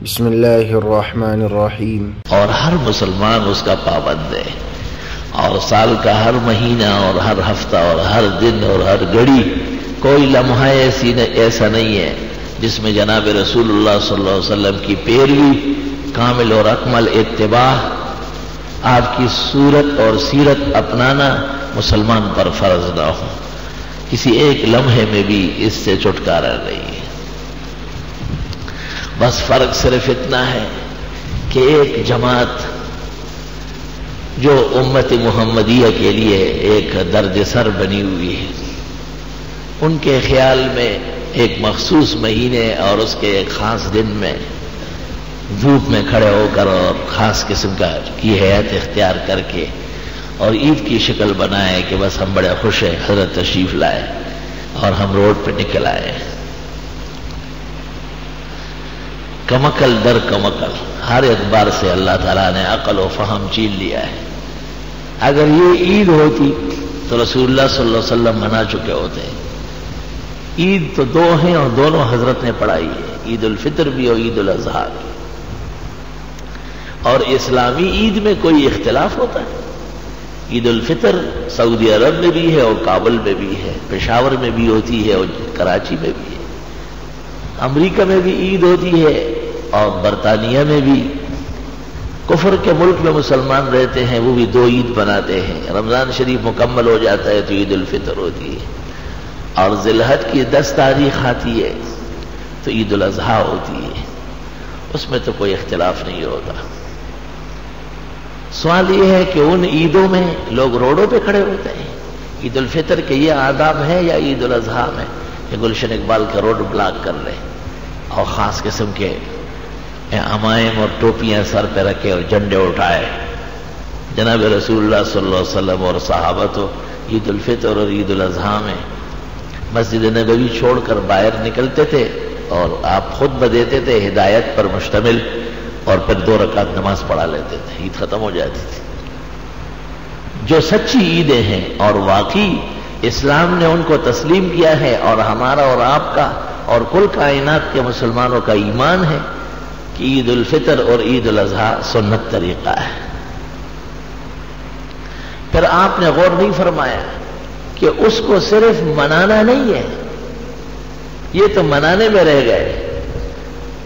بسم اللہ الرحمن الرحیم۔ اور ہر مسلمان اس کا پابند ہے، اور سال کا ہر مہینہ اور ہر ہفتہ اور ہر دن اور ہر گھڑی کوئی لمحہ ایسا نہیں ہے جس میں جناب رسول اللہ صلی اللہ علیہ وسلم کی پیروی، کامل اور اکمل اتباع، آپ کی صورت اور سیرت اپنانا مسلمان پر فرض نہ ہو۔ کسی ایک لمحے میں بھی اس سے چھٹکارا نہیں ہے۔ بس فرق صرف اتنا ہے کہ ایک جماعت جو امت محمدیہ کے لیے ایک درد سر بنی ہوئی ہے، ان کے خیال میں ایک مخصوص مہینے اور اس کے ایک خاص دن میں دھوپ میں کھڑے ہو کر اور خاص قسم کی حیات اختیار کر کے اور عید کی شکل بنائے کہ بس ہم بڑے خوش ہیں، حضرت تشریف لائے اور ہم روڈ پہ نکل آئے۔ کمکل در کمکل، ہر اعتبار سے اللہ تعالیٰ نے عقل و فہم چھین لیا ہے۔ اگر یہ عید ہوتی تو رسول اللہ صلی اللہ علیہ وسلم منا چکے ہوتے ہیں۔ عید تو دو ہیں اور دونوں حضرت نے پڑھائی ہے، عید الفطر بھی اور عید الاضحیٰ بھی۔ اور اسلامی عید میں کوئی اختلاف ہوتا ہے؟ عید الفطر سعودی عرب میں بھی ہے اور کابل میں بھی ہے، پشاور میں بھی ہوتی ہے اور کراچی میں بھی ہے، امریکہ میں بھی عید ہوتی ہے اور برطانیہ میں بھی۔ کفر کے ملک میں مسلمان رہتے ہیں، وہ بھی دو عید بناتے ہیں۔ رمضان شریف مکمل ہو جاتا ہے تو عید الفطر ہوتی ہے، اور ذی الحج کی 10 تاریخ آتی ہے تو عید الاضحیٰ ہوتی ہے۔ اس میں تو کوئی اختلاف نہیں ہوتا۔ سوال یہ ہے کہ ان عیدوں میں لوگ روڈوں پہ کھڑے ہوتے ہیں۔ عید الفطر کے یہ آداب ہے یا عید الاضحیٰ میں کہ گلشن اقبال کا روڈ بلاک کر لیں اور خاص قسم کے عمائم اور ٹوپیاں سر پہ رکھے اور جھنڈے اٹھائے؟ جناب رسول اللہ صلی اللہ علیہ وسلم اور صحابہ تو عید الفطر اور عید الاضحیٰ میں مسجد نبوی چھوڑ کر باہر نکلتے تھے اور آپ خطبہ دیتے تھے ہدایت پر مشتمل، اور پھر 2 رکعت نماز پڑھا لیتے تھے، عید ختم ہو جاتی تھی۔ جو سچی عیدیں ہیں اور واقعی اسلام نے ان کو تسلیم کیا ہے، اور ہمارا اور آپ کا اور کل کائنات کے مسلمانوں کا ایمان ہے کہ عید الفطر اور عید الاضحیٰ سنت طریقہ ہے۔ پھر آپ نے غور نہیں فرمایا کہ اس کو صرف منانا نہیں ہے، یہ تو منانے میں رہ گئے،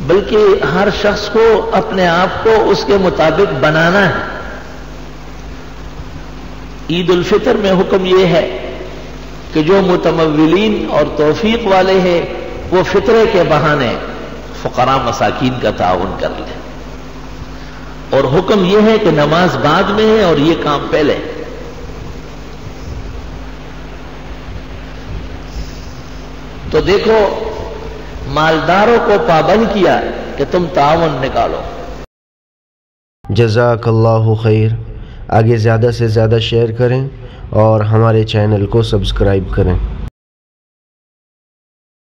بلکہ ہر شخص کو اپنے آپ کو اس کے مطابق بنانا ہے۔ عید الفطر میں حکم یہ ہے کہ جو متمولین اور توفیق والے ہیں وہ فطرے کے بہانے فقراء مساکین کا تعاون کر لیں، اور حکم یہ ہے کہ نماز بعد میں ہے اور یہ کام پہلے۔ تو دیکھو، مالداروں کو پابند کیا کہ تم تعاون نکالو۔ جزاک اللہ خیر۔ آگے زیادہ سے زیادہ شیئر کریں اور ہمارے چینل کو سبسکرائب کریں۔